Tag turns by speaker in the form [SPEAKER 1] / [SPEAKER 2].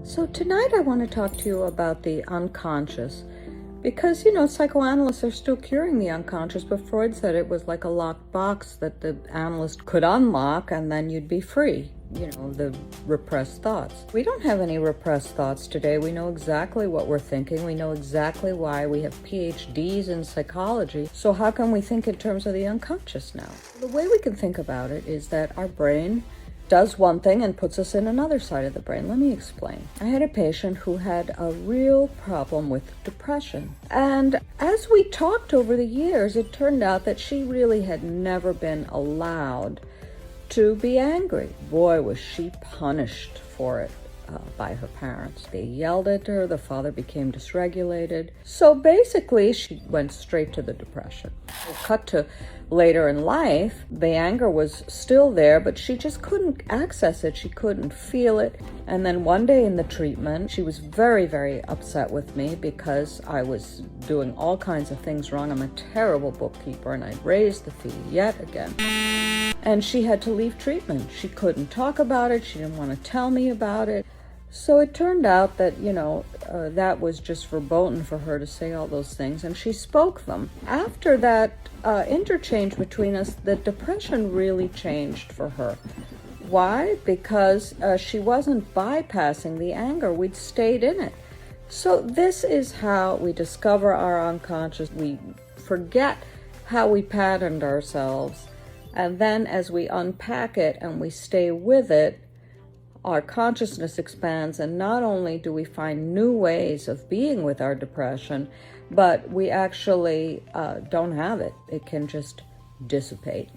[SPEAKER 1] So tonight I want to talk to you about the unconscious because, psychoanalysts are still curing the unconscious, but Freud said it was like a locked box that the analyst could unlock and then you'd be free, the repressed thoughts. We don't have any repressed thoughts today. We know exactly what we're thinking. We know exactly why. We have PhDs in psychology. So how can we think in terms of the unconscious now? The way we can think about it is that our brain does one thing and puts us in another side of the brain. Let me explain. I had a patient who had a real problem with depression. And as we talked over the years, it turned out that she really had never been allowed to be angry. Boy, was she punished for it by her parents. They yelled at her. The father became dysregulated. So basically, she went straight to the depression. Cut to later in life, the anger was still there, but she just couldn't access it. She couldn't feel it. And then one day in the treatment, she was very, very upset with me because I was doing all kinds of things wrong. I'm a terrible bookkeeper, and I'd raised the fee yet again. And she had to leave treatment. She couldn't talk about it. She didn't want to tell me about it. So it turned out that, that was just verboten for her to say all those things, and she spoke them. After that interchange between us, the depression really changed for her. Why? Because she wasn't bypassing the anger. We'd stayed in it. So this is how we discover our unconscious. We forget how we patterned ourselves, and then as we unpack it and we stay with it, our consciousness expands, and not only do we find new ways of being with our depression, but we actually don't have it. It can just dissipate.